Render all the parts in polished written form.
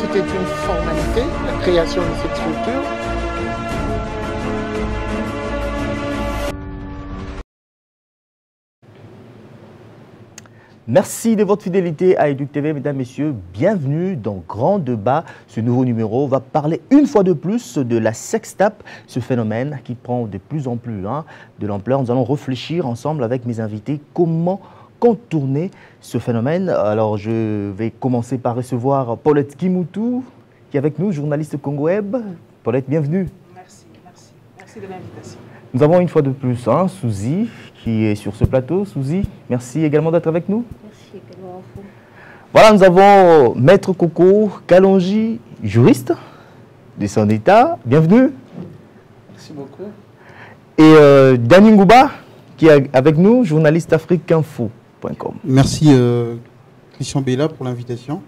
c'était une formalité, la création de cette structure. Merci de votre fidélité à Éduc TV, mesdames, messieurs. Bienvenue dans Grand Débat. Ce nouveau numéro va parler une fois de plus de la sextape, ce phénomène qui prend de plus en plus de l'ampleur. Nous allons réfléchir ensemble avec mes invités comment contourner ce phénomène. Alors, je vais commencer par recevoir Paulette Kimoutou, qui est avec nous, journaliste Congo Web. Paulette, bienvenue. Merci de l'invitation. Nous avons une fois de plus Souzy qui est sur ce plateau. Souzy, merci également d'être avec nous. Merci également. Voilà, nous avons Maître Coco Kalonji, juriste de son état. Bienvenue. Merci beaucoup. Et Dani Ngouba qui est avec nous, journaliste afriqueinfo.com. Merci Christian Bella pour l'invitation.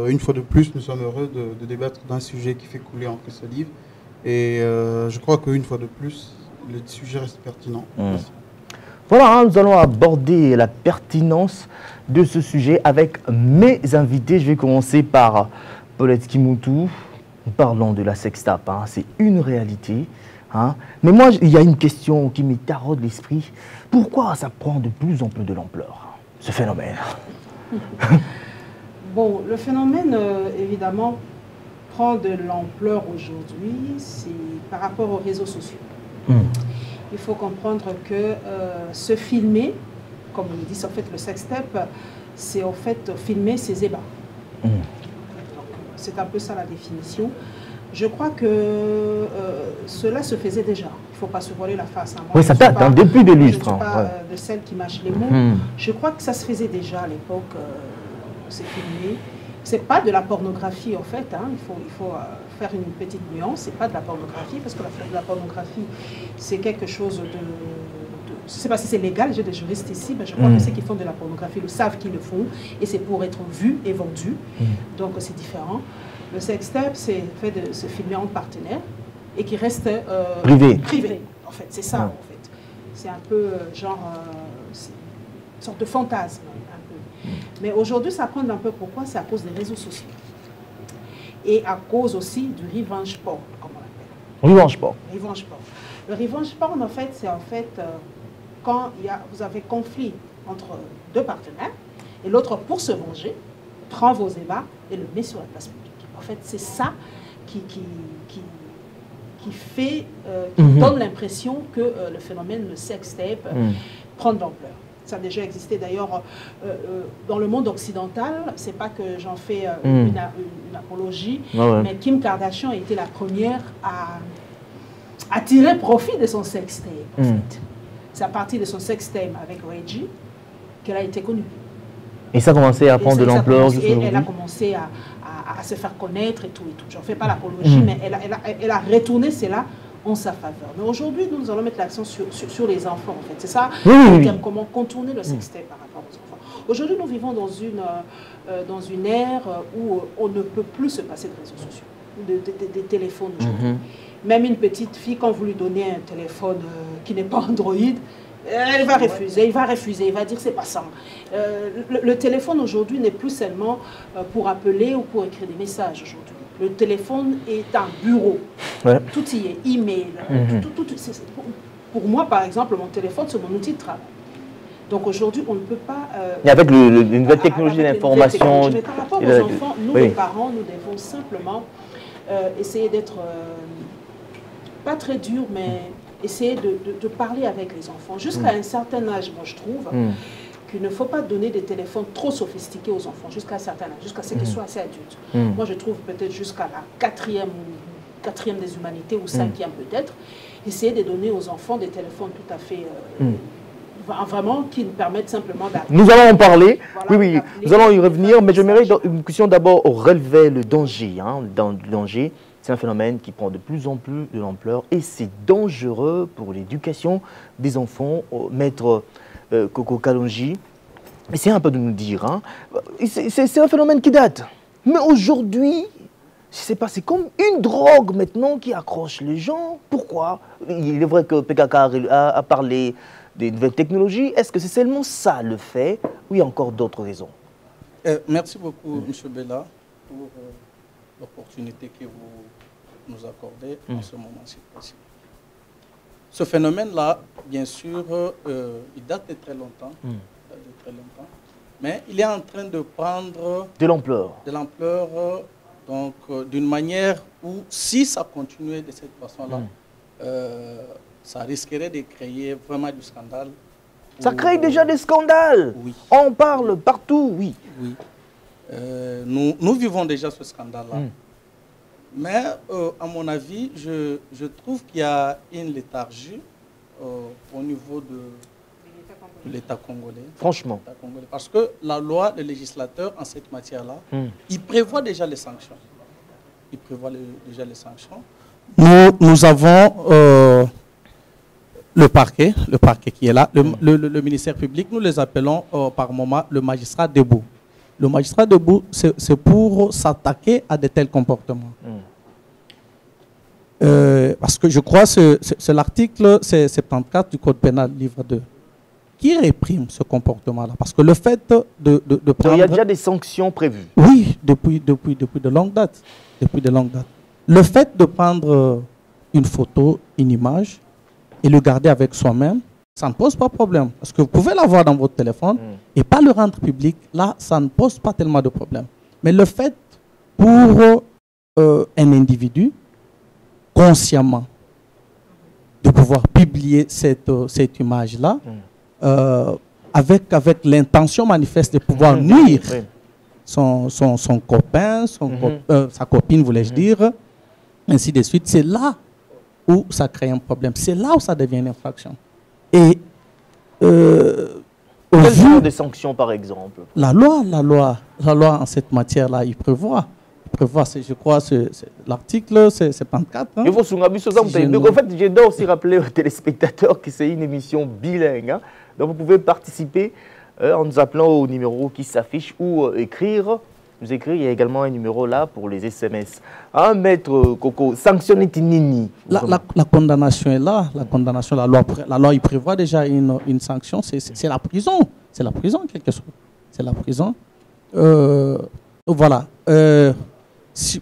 Une fois de plus, nous sommes heureux de débattre d'un sujet qui fait couler entre ce livre. Et je crois qu'une fois de plus, le sujet reste pertinent. Voilà, nous allons aborder la pertinence de ce sujet avec mes invités. Je vais commencer par Paulette Kimoutou. Parlons de la sextape, c'est une réalité. Mais moi, il y a une question qui me taraude l'esprit. Pourquoi ça prend de plus en plus de l'ampleur, ce phénomène? Bon, le phénomène, évidemment, prend de l'ampleur aujourd'hui, c'est par rapport aux réseaux sociaux. Il faut comprendre que se filmer, comme on dit en fait le sextape, c'est en fait filmer ses ébats. C'est un peu ça la définition. Je crois que cela se faisait déjà. Il ne faut pas se voiler la face. Moi, oui, ça date depuis des lustres. Je ne suis pas de celles qui mâchent les mots. Je crois que ça se faisait déjà à l'époque. C'est filmé. C'est pas de la pornographie en fait, il faut faire une petite nuance, c'est pas de la pornographie, parce que la pornographie c'est quelque chose de je sais pas si c'est légal, j'ai des juristes ici, mais je crois que ceux qui font de la pornographie le savent qu'ils le font, et c'est pour être vu et vendu, donc c'est différent. Le sextape c'est fait de se filmer en partenaire, et qui reste privé, en fait, c'est ça en fait. C'est un peu genre, une sorte de fantasme. Mais aujourd'hui, ça prend un peu pourquoi? C'est à cause des réseaux sociaux. Et à cause aussi du revenge porn, comme on l'appelle. Revenge porn. Revenge porn. Le revenge porn, en fait, c'est quand vous avez conflit entre deux partenaires, et l'autre, pour se venger, prend vos ébats et le met sur la place publique. En fait, c'est ça qui donne l'impression que le phénomène, le sextape, prend de l'ampleur. Ça a déjà existé d'ailleurs dans le monde occidental. C'est pas que j'en fais une apologie, mais Kim Kardashian a été la première à tirer profit de son sextape. En fait. C'est à partir de son sextape avec Reggie qu'elle a été connue. Et ça a commencé à prendre de l'ampleur. Et elle a commencé à se faire connaître et tout. J'en fais pas l'apologie, mais elle a retourné cela en sa faveur. Mais aujourd'hui, nous allons mettre l'accent sur les enfants, en fait. C'est ça, comment contourner le sextape par rapport aux enfants. Aujourd'hui, nous vivons dans une ère où on ne peut plus se passer de réseaux sociaux, des téléphones aujourd'hui. Même une petite fille, quand vous lui donnez un téléphone qui n'est pas Android, elle va refuser, il va dire c'est pas ça. Le téléphone aujourd'hui n'est plus seulement pour appeler ou pour écrire des messages aujourd'hui. Le téléphone est un bureau. Tout y est, email. Pour moi, par exemple, mon téléphone, c'est mon outil de travail. Donc aujourd'hui, on ne peut pas... Et avec une nouvelle technologie d'information... Mais par rapport aux enfants, nous, les parents, nous devons simplement essayer d'être... pas très dur, mais essayer de parler avec les enfants. Jusqu'à un certain âge, moi, je trouve... qu'il ne faut pas donner des téléphones trop sophistiqués aux enfants, jusqu'à un certain âge, jusqu'à ce qu'ils soient assez adultes. Moi, je trouve peut-être jusqu'à la quatrième des humanités, ou cinquième peut-être, essayer de donner aux enfants des téléphones tout à fait... vraiment, qui nous permettent simplement d'apprendre. Nous allons en parler, oui, nous allons y revenir, mais j'aimerais une question d'abord relever le danger. Le danger, c'est un phénomène qui prend de plus en plus de l'ampleur, et c'est dangereux pour l'éducation des enfants. Maître Coco Kalonji, essayez un peu de nous dire, c'est un phénomène qui date. Mais aujourd'hui, je sais pas, c'est comme une drogue maintenant qui accroche les gens. Pourquoi? Il est vrai que PKK a parlé des nouvelles technologies. Est-ce que c'est seulement ça le fait, ou il y a encore d'autres raisons? Merci beaucoup, M. Bella, pour l'opportunité que vous nous accordez en ce moment-ci précis. Ce phénomène-là, bien sûr, il date de très longtemps. Mais il est en train de prendre de l'ampleur. Donc d'une manière où, si ça continuait de cette façon-là, ça risquerait de créer vraiment du scandale. Ça crée déjà des scandales. Oui. On parle partout, oui. Oui. Nous vivons déjà ce scandale-là. Mais, à mon avis, je trouve qu'il y a une léthargie au niveau de l'État congolais. Franchement. Parce que la loi, le législateur, en cette matière-là, il prévoit déjà les sanctions. Nous avons le parquet qui est là, le ministère public, nous les appelons par moment le magistrat debout. Le magistrat debout, c'est pour s'attaquer à de tels comportements. Parce que je crois que c'est l'article 74 du Code pénal, livre 2, qui réprime ce comportement-là. Parce que le fait de prendre... Il y a déjà des sanctions prévues. Oui, depuis de longues dates. Le fait de prendre une photo, une image, et le garder avec soi-même, ça ne pose pas de problème. Parce que vous pouvez l'avoir dans votre téléphone et pas le rendre public. Là, ça ne pose pas tellement de problème. Mais le fait pour un individu, consciemment, de pouvoir publier cette image-là, avec l'intention manifeste de pouvoir nuire son copain, sa copine, voulais-je dire, ainsi de suite, c'est là où ça crée un problème. C'est là où ça devient une infraction. Et quel genre de sanctions, par exemple? La loi en cette matière-là, il prévoit, je crois, l'article 74. Il faut en fait, je dois aussi rappeler aux téléspectateurs que c'est une émission bilingue. Hein. Donc, vous pouvez participer en nous appelant au numéro qui s'affiche ou écrire. Nous écrire, il y a également un numéro là pour les SMS. Un maître Coco, sanctionner Tinini. La condamnation est là. La loi il prévoit déjà une sanction. C'est la prison. C'est la prison, en quelque sorte. C'est la prison. Voilà.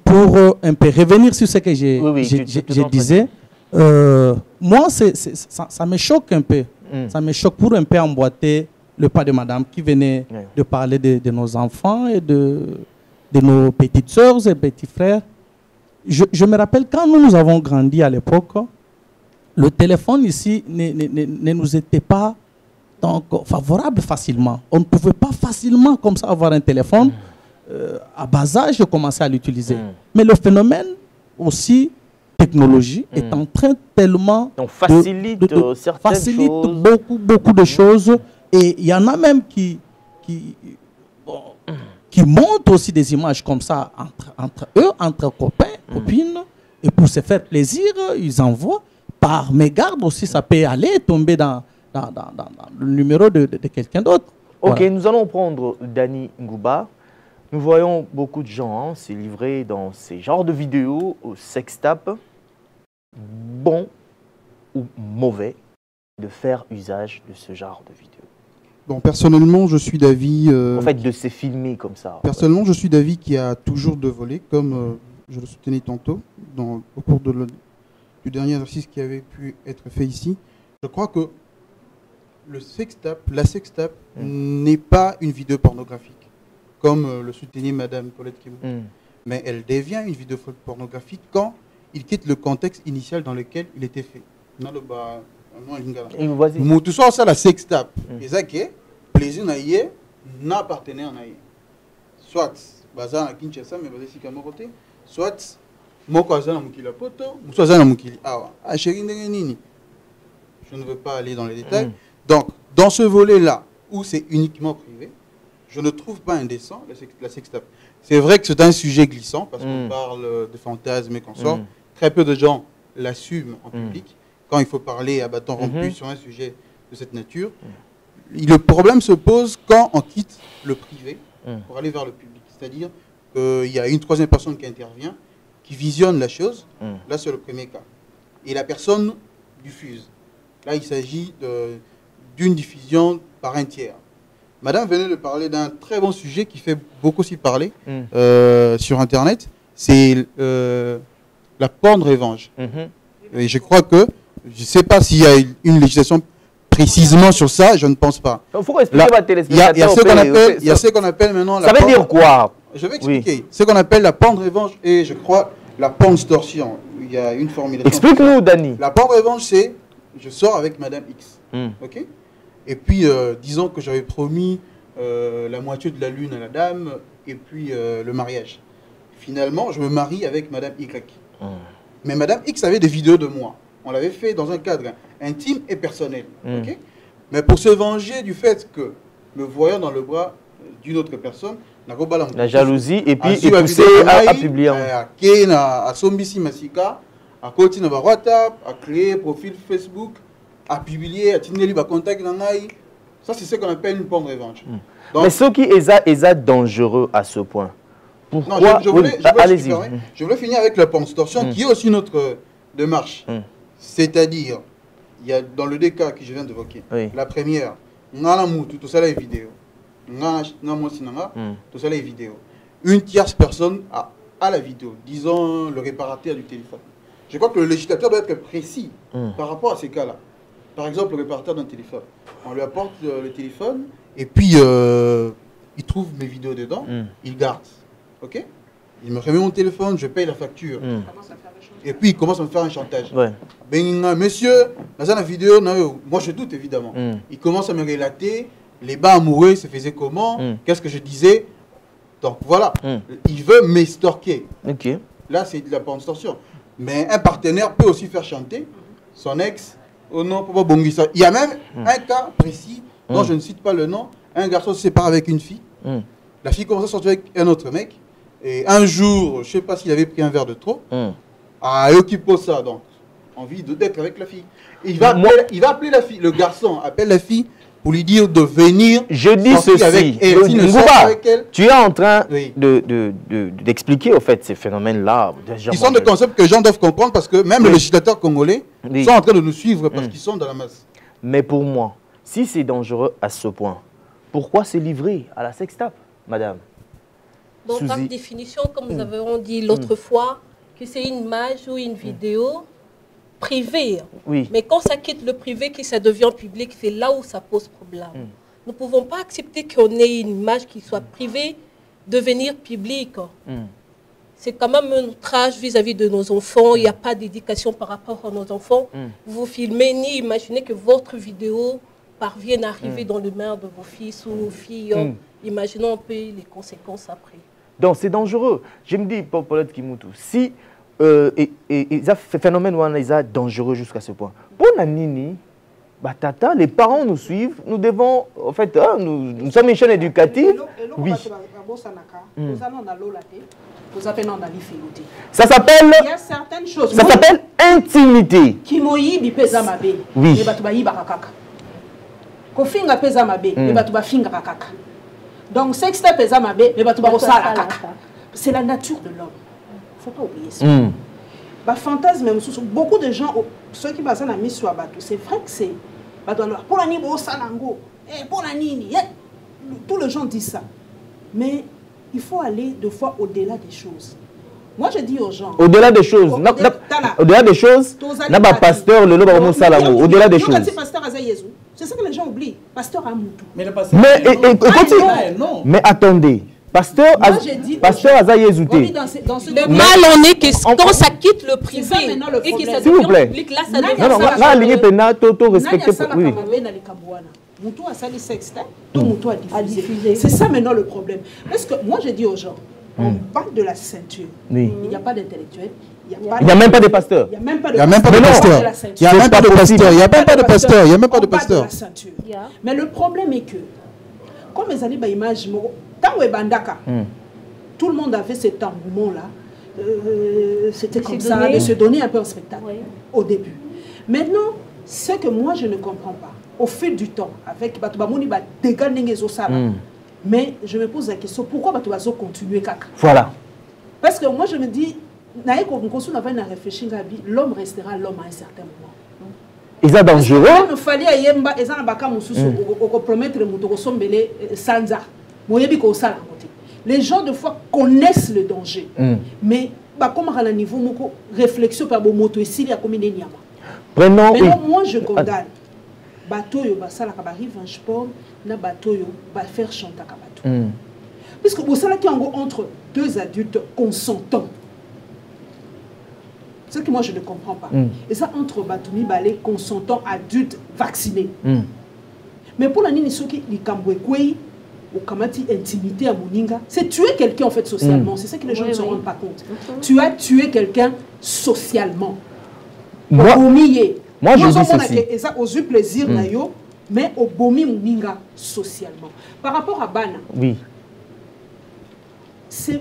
Pour un peu revenir sur ce que je disais, moi, ça me choque un peu. Ça me choque pour un peu emboîter le pas de madame qui venait de parler de nos enfants et de nos petites sœurs et petits frères. Je me rappelle quand nous avons grandi à l'époque, le téléphone ici ne nous était pas donc, favorable facilement. On ne pouvait pas facilement comme ça avoir un téléphone. À bas âge, je commençais à l'utiliser. Mais le phénomène aussi, technologie, est en train tellement donc facilite beaucoup de choses. Et il y en a même qui montent aussi des images comme ça entre eux, entre copains, copines. Et pour se faire plaisir, ils envoient. Par mégarde aussi, ça peut aller tomber dans le numéro de quelqu'un d'autre. Ok, voilà. Nous allons prendre Danny Ngouba. Nous voyons beaucoup de gens se livrer dans ces genres de vidéos au sextape. Bon ou mauvais de faire usage de ce genre de vidéos? Bon, personnellement, je suis d'avis... en fait, de se filmer comme ça. Personnellement, je suis d'avis qu'il y a toujours deux volets, comme je le soutenais tantôt, au cours du dernier exercice qui avait pu être fait ici. Je crois que la sextape n'est pas une vidéo pornographique, comme le soutenait Madame Colette Kemou. Mais elle devient une vidéo pornographique quand il quitte le contexte initial dans lequel il était fait. Tout ça, c'est la sextape. Et ça, c'est plaisir n'a partenaire. Soit, baza na Kinshasa, mais basé si côté. Soit, moko azana mukila poto, soit azana mukili. Ah, chérie, je ne veux pas aller dans les détails. Donc, dans ce volet-là, où c'est uniquement privé, je ne trouve pas indécent la sextape. C'est vrai que c'est un sujet glissant, parce qu'on parle de fantasmes et qu'on sort. Très peu de gens l'assument en public. Quand il faut parler à bâton rompu sur un sujet de cette nature, le problème se pose quand on quitte le privé pour aller vers le public. C'est-à-dire qu'il y a une troisième personne qui intervient, qui visionne la chose. Là, c'est le premier cas. Et la personne diffuse. Là, il s'agit d'une diffusion par un tiers. Madame venait de parler d'un très bon sujet qui fait beaucoup aussi parler sur Internet. c'est la porn-revenge. Et je crois que, je ne sais pas s'il y a une législation précisément sur ça, je ne pense pas. Il faut expliquer à il y a ce qu'on appelle maintenant la ça veut dire quoi? Je vais expliquer. Oui. Ce qu'on appelle la porn-revenge et je crois la porn-extorsion. Il y a une formulation. Explique-nous, Dani. La porn-revenge, c'est je sors avec Madame X. Ok? Et puis, disons que j'avais promis la moitié de la lune à la dame et puis le mariage. Finalement, je me marie avec Madame Y. Mais Madame X avait des vidéos de moi. On l'avait fait dans un cadre intime et personnel. Okay? Mais pour se venger du fait que, me voyant dans le bras d'une autre personne, la jalousie et puis poussé à publier. À Sombisi Masika, à continuer à WhatsApp, à créer profil Facebook, à publier, à tenir les contacts dans l'AI. Ça, c'est ce qu'on appelle une porn revanche. Mais ce qui est dangereux à ce point. Pourquoi? Non, je voulais finir avec la porn extorsion qui est aussi notre démarche. C'est-à-dire, il y a dans le deux cas que je viens d'évoquer. La première, tout ça, les vidéos. Tout ça, les vidéos. Une tierce personne a la vidéo, disons le réparateur du téléphone. Je crois que le législateur doit être précis par rapport à ces cas-là. Par exemple, le réparateur d'un téléphone. On lui apporte le téléphone et puis il trouve mes vidéos dedans, il garde. Ok? Il me remet mon téléphone, je paye la facture. Et puis il commence à me faire un chantage. Monsieur, dans la vidéo, moi je doute évidemment. Il commence à me relater les bas amoureux se faisaient comment, qu'est-ce que je disais. Donc voilà, il veut m'estorquer. Là, c'est de la porn extorsion. Mais un partenaire peut aussi faire chanter son ex. Oh non, Papa Bongisa. Il y a même un cas précis dont je ne cite pas le nom. Un garçon se sépare avec une fille. La fille commence à sortir avec un autre mec. Et un jour, je ne sais pas s'il avait pris un verre de trop. Il occupe ça, donc envie d'être avec la fille. Il va appeler la fille. Le garçon appelle la fille pour lui dire de venir. Je dis ceci. Avec elle, tu es en train d'expliquer au fait ces phénomènes-là. Ils sont des concepts que les gens doivent comprendre parce que même les législateurs congolais sont en train de nous suivre parce qu'ils sont dans la masse. Mais pour moi, si c'est dangereux à ce point, pourquoi se livrer à la sextape, madame? Donc, par définition, comme nous avons dit l'autre fois, que c'est une image ou une vidéo privée. Mais quand ça quitte le privé, que ça devient public, c'est là où ça pose problème. Nous ne pouvons pas accepter qu'on ait une image qui soit privée devenir publique. C'est quand même un outrage vis-à-vis de nos enfants. Il n'y a pas d'éducation par rapport à nos enfants. Vous filmez ni imaginez que votre vidéo parvienne à arriver dans les mains de vos fils ou filles. Imaginons un peu les conséquences après. Donc c'est dangereux. Je me dis, Paulette Kimutu, si ce phénomène est dangereux jusqu'à ce point, pour Nanini, tata, les parents nous suivent, nous devons, en fait, nous sommes une chaîne éducative. Oui. Ça s'appelle. Il y a certaines choses. Ça s'appelle intimité. Oui. Donc, c'est la nature de l'homme. Il ne faut pas oublier ça. Fantasme, beaucoup de gens, ceux qui basent la mise sur Abatou, c'est vrai que c'est. Pour la Nibo Salango, pour la Nini, tous les gens disent ça. Mais il faut aller deux fois au-delà des choses. Moi, je dis aux gens. Au-delà des choses. Au-delà des choses, n'a pas pasteur, le loba Salango. Au-delà des choses. C'est ça que les gens oublient. Pasteur Amoutou. Mais attendez. Pasteur Azayezouté. Le mal en est que quand ça quitte le privé et que ça devient public, là, ça devient... Non, là, ligne pénal, toto respecté. C'est ça maintenant le problème. Parce que moi, je dis aux gens, on parle de la ceinture. Il n'y a pas d'intellectuel. Il n'y a même pas de pasteur. Il n'y a même pas de pasteur. Il n'y a même pas de pasteur. Il n'y a même pas de pasteur. Il n'y a même pas de pasteur. Mais le problème est que, comme les années image, quand on bandaka, tout le monde avait cet engouement-là. C'était comme ça, de se donner un peu en spectacle au début. Maintenant, ce que moi je ne comprends pas, au fil du temps, avec Batoubamoni, mais je me pose la question, pourquoi Batoubazo continue kaka? Voilà. Parce que moi je me dis, l'homme restera l'homme à un certain moment. Ils sont dangereux. Il fallait que les gens promettre Sanza. Les gens, de fois, connaissent le danger. Mais, comme à un niveau, réflexion par moto ici, il y a combien de niama. Maintenant, moi, je condamne. Bateau, yo, ça, la cabari, sport, na bateau, yo, faire chanter à bateau. Parce que vous savez qu'il y a entre deux adultes consentants. C'est ce que moi, je ne comprends pas. Et ça, entre Batoumi, Balé, consentants, adultes, vaccinés. Mais pour la Ninisoki, les Kambouekoué, ou Kamati, intimité à Moninga, c'est tuer quelqu'un, en fait, socialement. C'est ça que les gens ne se rendent pas compte. Tu as tué quelqu'un socialement. Moi, je dis ceci. Et ça, aux yeux plaisir, mais au Bomi Moninga, socialement. Par rapport à Bana, c'est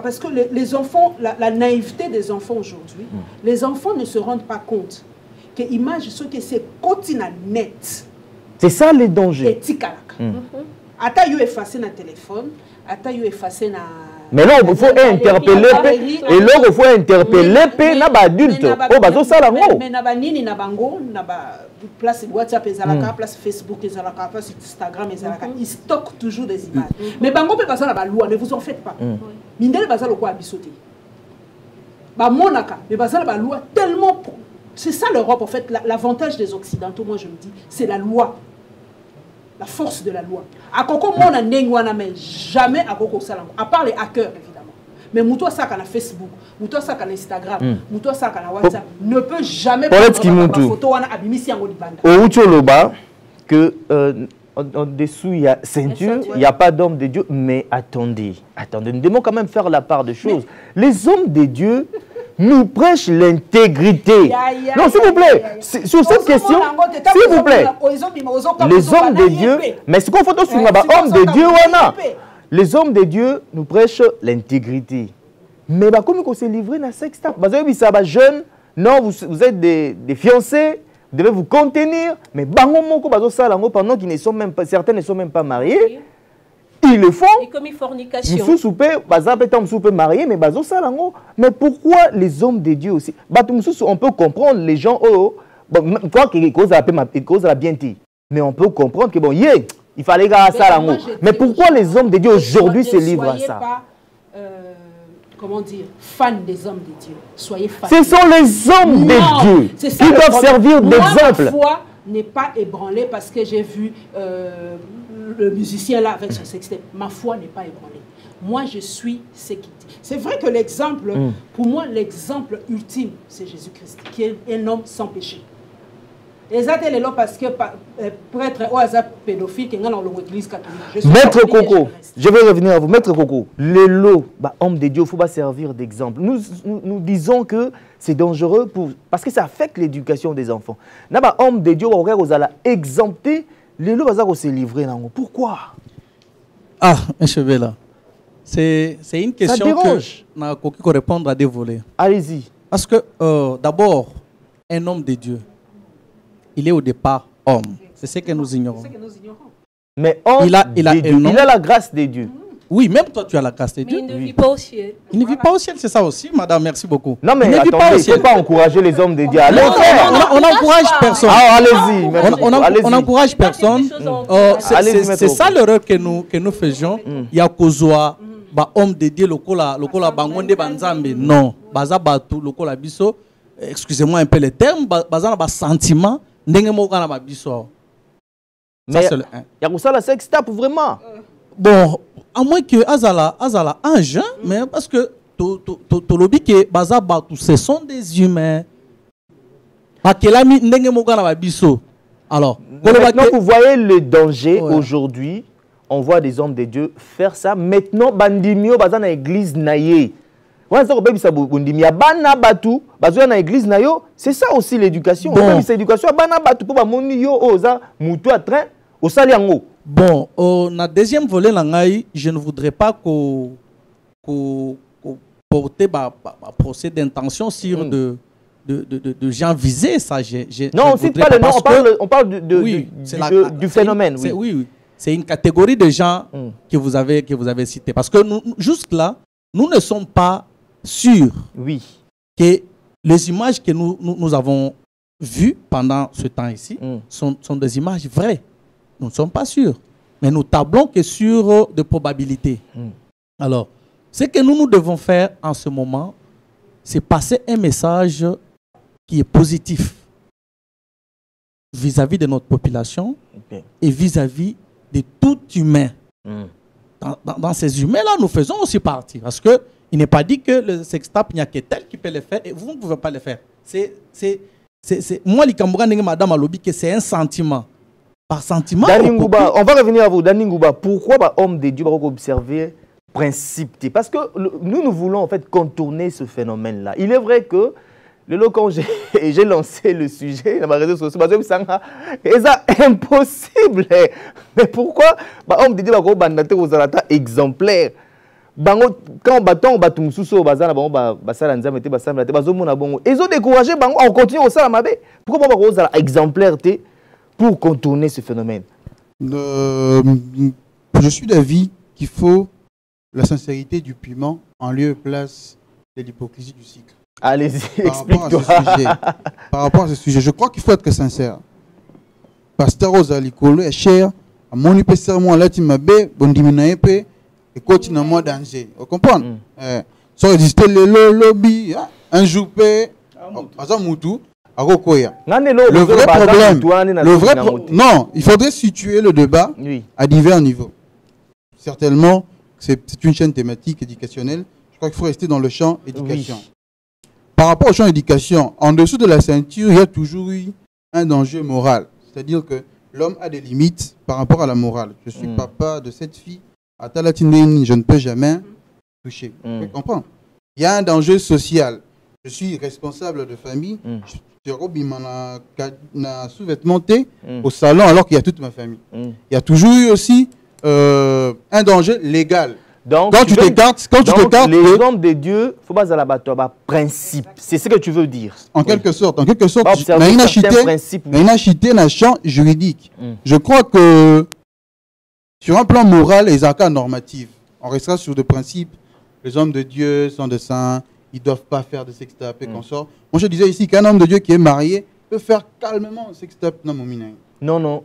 parce que les enfants, la naïveté des enfants aujourd'hui, les enfants ne se rendent pas compte que l'image, ce que c'est quotidien net. C'est ça le danger. Et tikalaka. Ata yo effacé na téléphone, ata yo effacé na. Mais là, il faut interpeller, et là, il faut interpeller na ba adulte. Oh, bazo ça là ngo. Mais na ba nini na bango, na ba place WhatsApp ezalaka, place Facebook ezalaka, place Instagram ezalaka, ils stockent toujours des images. Mais bango peut passer na ba loi, ne vous en faites pas. Mindele bazalo quoi abisoté. Ba monaka, mais bazalo ba loi tellement. C'est ça l'Europe, en fait. L'avantage des Occidentaux, moi je me dis, c'est la loi. La force de la loi. À Koko, mon a mais jamais à Koko Salango. À part les hackers, évidemment. Mais Moutoua Saka na Facebook, Moutoua Saka na Instagram, Moutoua Saka na WhatsApp, ne peut jamais prendre ma photo à Abimisi en Olibanda. Au Ucholoba, que en dessous il y a ceinture, il n'y a pas d'homme de Dieu. Mais attendez, nous devons quand même faire la part des choses. Les hommes de Dieu nous prêchent l'intégrité. Non, s'il vous plaît, sur cette question, s'il vous plaît, les hommes de Dieu, mais ce qu'on fait sur les hommes de Dieu, les hommes de Dieu nous prêchent l'intégrité. Mais comme on s'est livré dans sexe, vous avez vu ça, jeune, non, vous êtes des fiancés, vous devez vous contenir, mais pendant qu'ils ne sont même pas, certains ne sont même pas mariés. Ils le font. Et comme fornication. Marié, mais mais pourquoi les hommes de Dieu aussi? On peut comprendre les gens, quoi qu'il cause la bien dit. Mais on peut comprendre que bon, il fallait gagner ça. Mais pourquoi les hommes de Dieu aujourd'hui se livrent à ça? Comment dire, fans des hommes de Dieu. Soyez fans. Ce sont les hommes de Dieu qui doivent servir d'exemple. Ma foi n'est pas ébranlée parce que j'ai vu le musicien là avec son sextet. Ma foi n'est pas ébranlée. Moi, je suis ce qu'il dit. C'est vrai que l'exemple, pour moi, l'exemple ultime, c'est Jésus-Christ, qui est un homme sans péché. Et ça, c'est là parce que prêtre ou hasard pédophile qui est dans l'église catholique. Maître Coco, je vais revenir à vous. Maître Coco, le lot, homme de Dieu, il faut pas servir d'exemple. Nous disons que c'est dangereux parce que ça affecte l'éducation des enfants. Homme de Dieu, vous allez exempter les lots, vous allez se livrer. Pourquoi? Ah, un cheveu là. C'est une question que je peux répondre à des volets. Allez-y. Parce que d'abord, un homme de Dieu, il est au départ homme. C'est ce que nous ignorons. Mais homme, il a la grâce de Dieu. Oui, même toi, tu as la grâce de Dieu. Mais il ne vit pas au ciel. Il ne vit pas au ciel, c'est ça aussi, madame. Merci beaucoup. Non, mais il ne faut pas encourager les hommes de Dieu. Allez, on n'encourage personne. Ah, allez-y. On n'encourage personne. C'est ça l'erreur que nous faisions. Il y a Kozoa, homme de Dieu, lokola bangonde banzambe. Non, baza batu, lokola biso. Excusez-moi un peu les termes, baza na sentiment, ndenge moka na biso. Mais il y a ça la sexe tape vraiment. Bon, à moins que Azala ange, mais parce que Tolobi que baza batu, ce sont des humains. Alors, maintenant que vous voyez le danger aujourd'hui, on voit des hommes de Dieu faire ça. Maintenant, bandimio baza na église naye. C'est ça aussi l'éducation. Bon, na deuxième volet, je ne voudrais pas qu'on porte procès d'intention sur de gens visés. Ça, non, on ne cite pas le nom, on parle du phénomène. Oui, c'est une catégorie de gens que vous avez cités. Parce que jusque-là, nous ne sommes pas sûrs que les images que nous avons vues pendant ce temps ici sont des images vraies. Nous ne sommes pas sûrs. Mais nous tablons que sur des probabilités. Alors, ce que nous devons faire en ce moment, c'est passer un message qui est positif vis-à-vis de notre population et vis-à-vis de tout humain. Dans ces humains-là, nous faisons aussi partie. Parce qu'il n'est pas dit que le sextape, il n'y a que tel qui peut le faire et vous ne pouvez pas le faire. Moi, madame Alobi, que c'est un sentiment. Par sentiment. Ngouba, on va revenir à vous. Dani Ngouba, pourquoi homme de Dieu va observer principe? Parce que nous voulons en fait contourner ce phénomène-là. Il est vrai que quand j'ai lancé le sujet dans ma réseau social, c'est impossible. Mais pourquoi homme de Dieu va observer aux alata exemplaires? Quand on bat tout sous bazar on ils ont découragé on continue au salamabe. Pourquoi on va exemplaire pour contourner ce phénomène? Je suis d'avis qu'il faut la sincérité du piment en lieu et place de l'hypocrisie du sucre. Allez-y, explique-toi. Par rapport à ce sujet, je crois qu'il faut être sincère. Pasteur Ozalikolo est cher, à mon épaisseur, moi, là, tu m'as bé, bon diminué, et continue à moi danger. Vous comprenez? Sans résister le lobby, un joupé, à Moutou, à Rokoya. Le vrai problème, non, il faudrait situer le débat à divers niveaux. Certainement, c'est une chaîne thématique éducationnelle. Je crois qu'il faut rester dans le champ éducation. Par rapport au champ éducation, en dessous de la ceinture, il y a toujours eu un danger moral. C'est-à-dire que l'homme a des limites par rapport à la morale. Je suis papa de cette fille. À Talatine, je ne peux jamais toucher. Vous comprenez? Il y a un danger social. Je suis responsable de famille. Je m'a sous-vêtementé au salon alors qu'il y a toute ma famille. Il y a toujours eu aussi un danger légal. Donc, quand tu t'écartes, les hommes de Dieu, il faut pas à principe. C'est ce que tu veux dire. En quelque sorte, mais une achité un champ juridique. Je crois que sur un plan moral et cas normatif, on restera sur des principes. Les hommes de Dieu sont des saints, ils ne doivent pas faire de sextape et consort. Moi, je disais ici qu'un homme de Dieu qui est marié peut faire calmement un sextape. Non.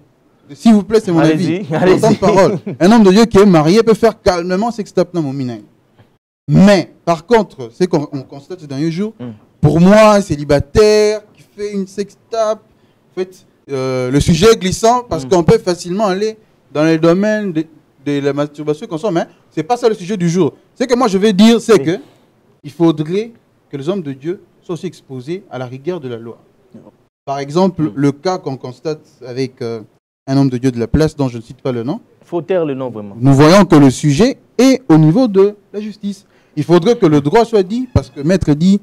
S'il vous plaît, c'est mon avis. Parole. Un homme de Dieu qui est marié peut faire calmement sextape. Mais, par contre, c'est qu'on constate ces derniers jours, pour moi, un célibataire qui fait une sextape, en fait, le sujet est glissant parce qu'on peut facilement aller dans les domaines de la masturbation qu'on sort, mais ce n'est pas ça le sujet du jour. Ce que moi je vais dire, c'est que il faudrait que les hommes de Dieu soient aussi exposés à la rigueur de la loi. Par exemple, le cas qu'on constate avec un homme de Dieu de la place, dont je ne cite pas le nom. Il faut taire le nom vraiment. Nous voyons que le sujet est au niveau de la justice. Il faudrait que le droit soit dit, parce que maître dit,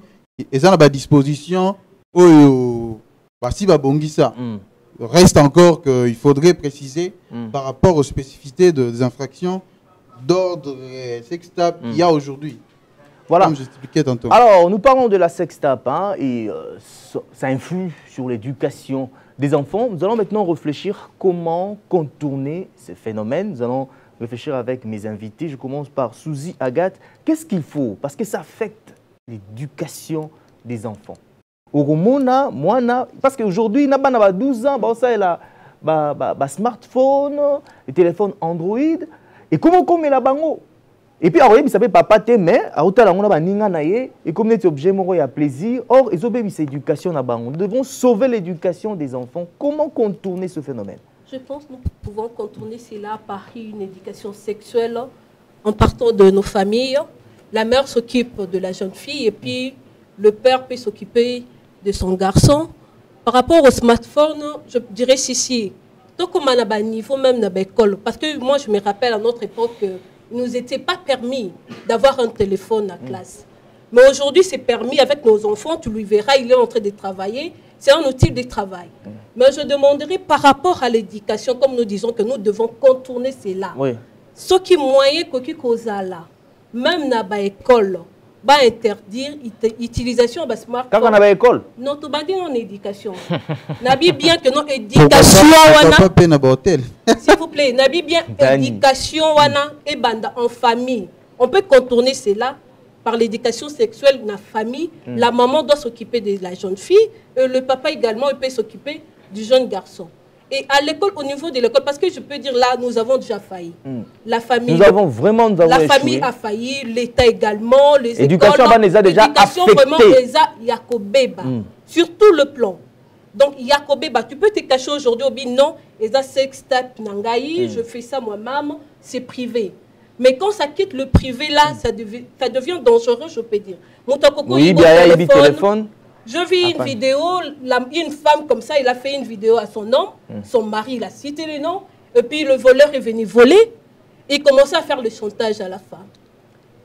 et ça, à disposition, si ça. Reste encore qu'il faudrait préciser par rapport aux spécificités des infractions d'ordre sextape qu'il y a aujourd'hui. Voilà. Comme j'expliquais tantôt. Alors, nous parlons de la sextape et ça influe sur l'éducation des enfants. Nous allons maintenant réfléchir comment contourner ces phénomènes. Nous allons réfléchir avec mes invités. Je commence par Suzy Agathe. Qu'est-ce qu'il faut? Parce que ça affecte l'éducation des enfants. Parce qu'aujourd'hui, il y a 12 ans, il smartphone, les téléphones Android. Et comment on met la bango? Et puis, il s'appelle papa mais et comme cet objet, il y a plaisir. Or, ils ont cette éducation. Nous devons sauver l'éducation des enfants. Comment contourner ce phénomène? Je pense que nous pouvons contourner cela par une éducation sexuelle en partant de nos familles. La mère s'occupe de la jeune fille et puis le père peut s'occuper de son garçon. Par rapport au smartphone, je dirais ceci. Donc, on a un niveau même dans l'école. Parce que moi, je me rappelle à notre époque qu'il ne nous était pas permis d'avoir un téléphone à classe. Mais aujourd'hui, c'est permis avec nos enfants. Tu lui verras, il est en train de travailler. C'est un outil de travail. Mais je demanderais par rapport à l'éducation, comme nous disons que nous devons contourner cela. Oui. Ce qui est moyen que causa là, même dans l'école, va interdire l'utilisation de smartphone. Quand on a l'école? Non, tu vas dire en éducation. Nabi bien que non éducation s'il vous plaît, nabi bien éducation et banda en famille. On peut contourner cela par l'éducation sexuelle dans la famille. La maman doit s'occuper de la jeune fille et le papa également il peut s'occuper du jeune garçon. Et à l'école, au niveau de l'école, parce que je peux dire là, nous avons déjà failli. La famille. Nous avons vraiment la famille a failli, l'État également, les éducation écoles. L'éducation déjà affectée. Vraiment, déjà, Yakobeba. Sur tout le plan. Donc, Yakobeba, tu peux te cacher aujourd'hui au bin, non, et ça, sextape Nangaï, je fais ça moi-même, c'est privé. Mais quand ça quitte le privé, là, ça devient dangereux, je peux dire. Oui, bien, il y a téléphone. Je vis une vidéo, une femme comme ça, il a fait une vidéo à son homme, son mari, il a cité le nom, et puis le voleur est venu voler, et il commençait à faire le chantage à la femme.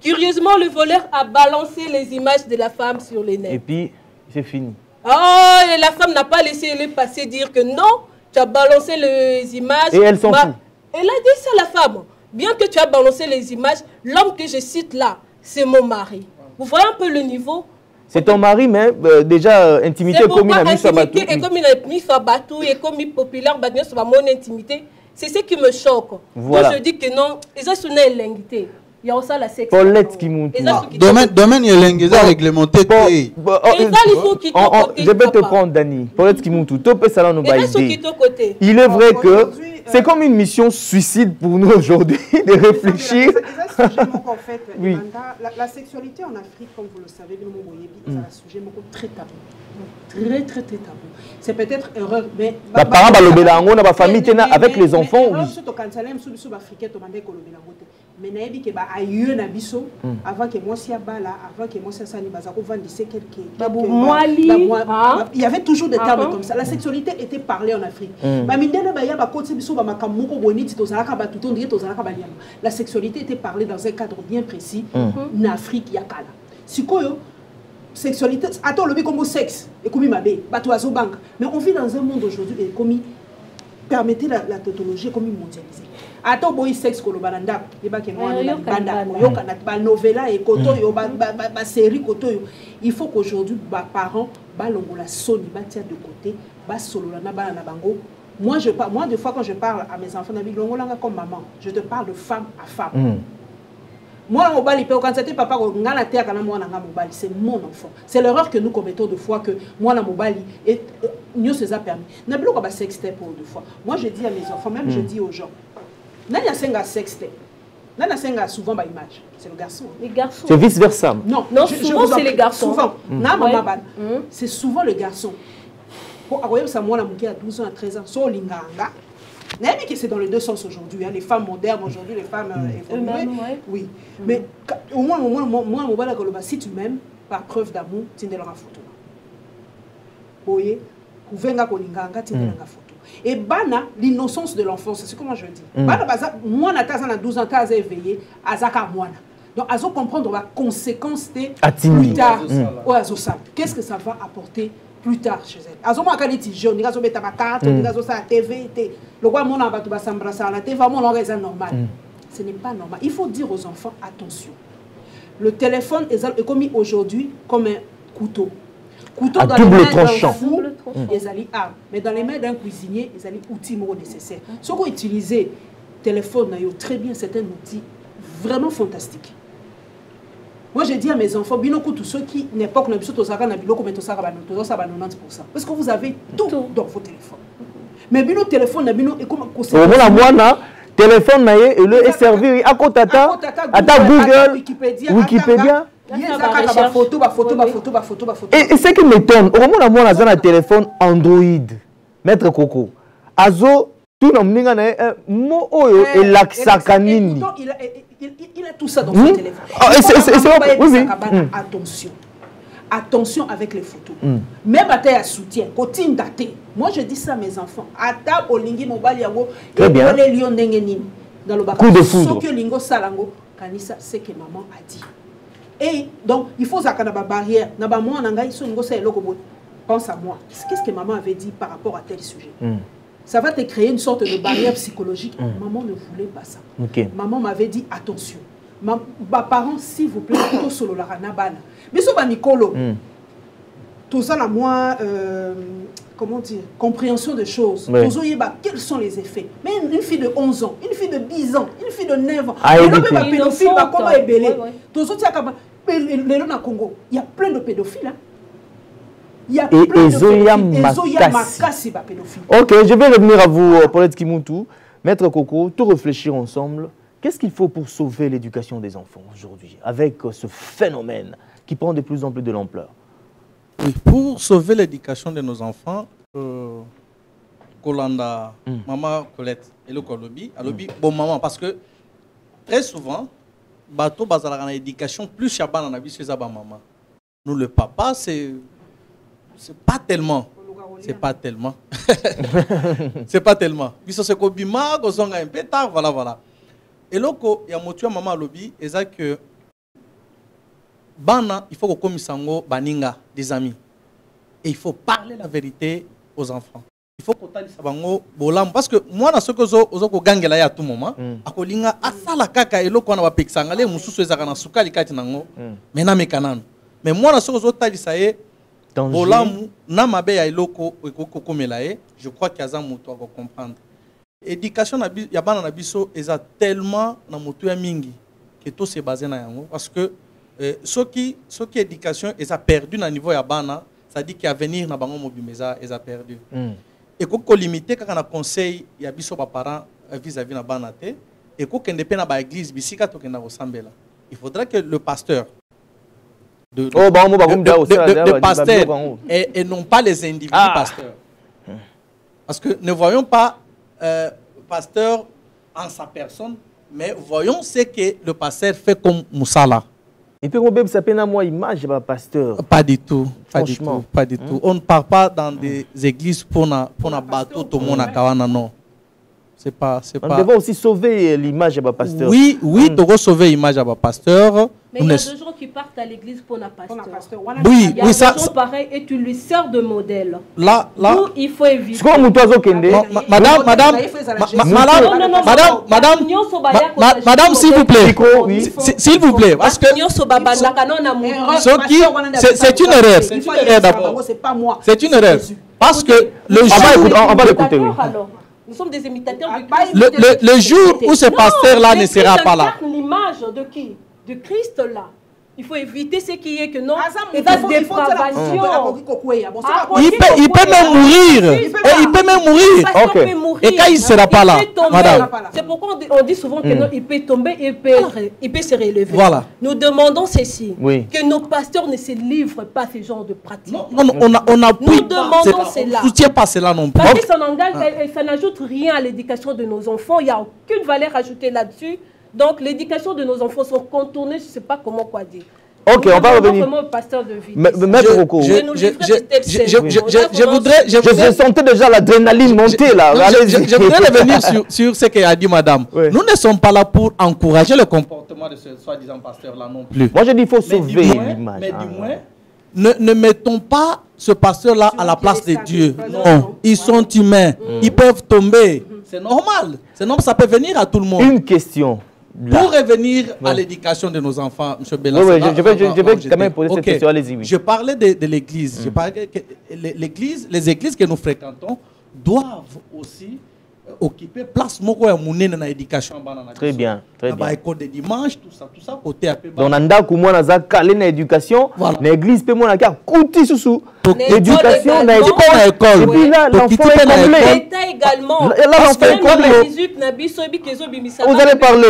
Curieusement, le voleur a balancé les images de la femme sur les net. Et puis, c'est fini. Oh, et la femme n'a pas laissé les passer dire que non, tu as balancé les images. Et elle s'en fout. Elle a dit ça à la femme. Bien que tu as balancé les images, l'homme que je cite là, c'est mon mari. Vous voyez un peu le niveau? C'est ton mari, mais déjà, intimité comme il a mis Sabatou. Et comme il a mis Sabatou, et comme il est populaire, c'est mon intimité. C'est ce qui me choque. Voilà. Moi, je dis que non, ils ont sonné l'invité. Il y a aussi la sexe. Paulette qui monte. Domaine, il y a l'ingueza réglementé. Je vais te prendre, Dani. Paulette qui monte. Il est vrai que c'est comme une mission suicide pour nous aujourd'hui de réfléchir. Oui. La sexualité en Afrique, comme vous le savez, c'est un sujet très tabou. Très tabou. C'est peut-être erreur, mais... Les parents, la famille, avec les enfants, oui. Mais il avant que moi avant que moi il y avait toujours des termes comme ça. La sexualité était parlée en Afrique. La sexualité était parlée dans un cadre bien précis. En Afrique, il y a kala. Sexualité, attends, le comme sexe, et comme mais on vit dans un monde aujourd'hui et comme permettez la tautologie comme mondialisée. Attends, boy sexe kolobananda, novela et koto série koto. Il faut qu'aujourd'hui, parents, balongola soni, batia de côté, basololana balana bango. Moi, des fois, quand je parle à mes enfants, comme maman, je te parle de femme à femme. Moi, papa, c'est mon enfant. C'est l'erreur que nous commettons de fois que moi, la mobali, et nous, c'est ça permis. N'a pas sextape pour deux fois. Moi, je dis à mes enfants, même je dis aux gens, n'a pas sextape. N'a pas souvent image. C'est le garçon. Les garçons. C'est vice versa. Non, souvent c'est les garçons. Souvent. C'est souvent le garçon. Pour avoir ça, moi, la mouki à 12 ans, à 13 ans, so linganga. C'est dans les deux sens aujourd'hui. Hein. Les femmes modernes aujourd'hui, les femmes évoluées. Oui. Mais au moins, si tu m'aimes, par preuve d'amour, tu n'es pas la photo. Vous voyez, vous venez à Kolinganga, tu n'es pas la photo. Et bana, l'innocence de l'enfance, c'est ce que moi je dis. Bana, moi, na 12 ans, tu éveillé, azaka moi. Donc, azo comprendre la conséquence de plus tard. Qu'est-ce que ça va apporter plus tard chez elle. Azoma kaniti jeune, ngazo beta ba carte, ngazo sa TV, le roi mon amba ba s'embrasser la TV, mon raison normal. Ce n'est pas normal. Il faut dire aux enfants attention. Le téléphone est commis aujourd'hui comme un couteau. Couteau dans les mains d'un fou, ils allaient armes. Mais dans les mains d'un cuisinier, ils allaient outils nécessaires. Ce qu'on utilise téléphone, très bien, c'est un outil vraiment fantastique. Moi, je dis à mes enfants, tous ceux qui n'époque n'a pas 90%. Parce que vous avez tout dans vos téléphones. Mais le téléphone, est comme téléphone est servi à Google, Wikipédia. Et ce qui m'étonne, au moment où on a un téléphone Android, Maître Coco, Azo, tout le monde a mo et l'axacanini. Il a tout ça dans son téléphone. Attention. Attention avec les photos. Même à ta soutien, continue daté. Moi je dis ça à mes enfants. Ata olingi mobile yango et les lions n'engeni dans le bac. Coup de foudre. Ce que lingo salango, kanisa c'est que maman a dit. Et donc il faut zakana ba barrière. Na ba moi nanga iso lingo sa eloko bo. Pense à moi. Qu'est-ce que maman avait dit par rapport à tel sujet? Ça va te créer une sorte de barrière psychologique. Maman ne voulait pas ça. Maman m'avait dit attention. Parents, s'il vous plaît, plutôt solo la ranabana. Mais ce n'est Nicolo. Tout ça, la moins, comment dire, compréhension des choses. Quels sont les effets? Mais une fille de 11 ans, une fille de 10 ans, une fille de 9 ans. Pédophile, comment est belé? Tout ça, il y a plein de pédophiles. Il y a plein de Makassi. Ok, je vais revenir à vous, Paulette Kimoutou. Maître Coco, tout réfléchir ensemble. Qu'est-ce qu'il faut pour sauver l'éducation des enfants aujourd'hui, avec ce phénomène qui prend de plus en plus de l'ampleur? Oui, pour sauver l'éducation de nos enfants, Kolanda, maman Colette et le Kolobi, bon maman, parce que très souvent, bateau bazala l'éducation plus chabana na biso za ba maman. Nous le papa c'est pas tellement. C'est pas tellement. C'est pas tellement. Biso se ko bima ko zonga un peu tard voilà. Et loko ya motua maman lobi eza que bana il faut ko komisango baninga des amis. Et il faut parler la vérité aux enfants. Il faut qu'on tali sabango bolam parce que moi na soko zo ko gangela ya tout moment akolinga asala kaka eloko na ba pexanga le mususu ezaka na sukali kati nango mena mekanano mais moi na soko zo tali saye bolam na mabe ya eloko ekoko komela ye je crois qu'il y a un moto à comprendre éducation na ya bana na biso eza tellement na moto ya mingi que tout se basé na yango parce que soki éducation eza perdu na niveau ya bana ça dit qu'il y a venir na bango mobimeza eza perdu et qu'on limiter quand on a conseil il y a biso ba parents vis-à-vis na banate et qu'on kende pe na ba église bisika to kenda resembler il faudra que le pasteur de pasteurs et non pas les individus pasteurs parce que ne voyons pas pasteur en sa personne mais voyons ce que le pasteur fait comme Moussala. Et puis, on ça peine à moi image, pasteur. Pas du tout. Franchement. Pas du tout. On ne part pas dans des églises pour na bateau tout le monde à Kawana, non. C'est pas. On devait aussi sauver l'image de pasteur. Oui, tu dois sauver l'image de pasteur. Mais il y a des gens qui partent à l'église pour na pasteur. Oui, il y a des gens pareils et tu lui sers de modèle. Là. Où il faut éviter. Madame, s'il vous plaît. S'il vous plaît. Parce que c'est une erreur. C'est une erreur d'abord. C'est une erreur. Parce que le jour. On va l'écouter. Nous sommes des imitateurs de Christ. Le jour où ce pasteur-là ne sera pas là. L'image de qui? De Christ là. Il faut éviter ce qui est que non. Il peut même mourir. Il peut même mourir. Et quand il ne sera pas là, madame. C'est pourquoi on dit souvent que non, il peut tomber et il peut se relever. Voilà. Nous demandons ceci, que nos pasteurs ne se livrent pas à ce genre de pratiques. Non, on nous demandons cela. On ne soutient pas cela non plus. Parce que ça n'ajoute rien à l'éducation de nos enfants. Il n'y a aucune valeur ajoutée là-dessus. Donc, l'éducation de nos enfants sont contournées, je ne sais pas comment quoi dire. Ok, on va revenir. Maître Rocco, je sentais déjà l'adrénaline monter là. Je voudrais revenir sur ce qu'a dit madame. Oui. Nous ne sommes pas là pour encourager le comportement de ce soi-disant pasteur-là non plus. Moi, je dis qu'il faut sauver l'image. Mais du moins, ne mettons pas ce pasteur-là à la place de Dieu. Non, ils sont humains. Ils peuvent tomber. C'est normal. Ça peut venir à tout le monde. Une question. Là. Pour revenir à l'éducation de nos enfants, M. Bella, je vais quand même poser cette question. Allez-y. Je parlais de l'église. Je parlais que les églises que nous fréquentons doivent aussi occuper place dans l'éducation. Très bien. École de dimanche, tout ça, côté un peu. Donc, on a calé dans l'éducation. L'église peut moi coûter sous l'éducation, l'école. Et puis là, l'enfant est comblé. L'État également. Là, l'enfant est comblé. Vous allez parler.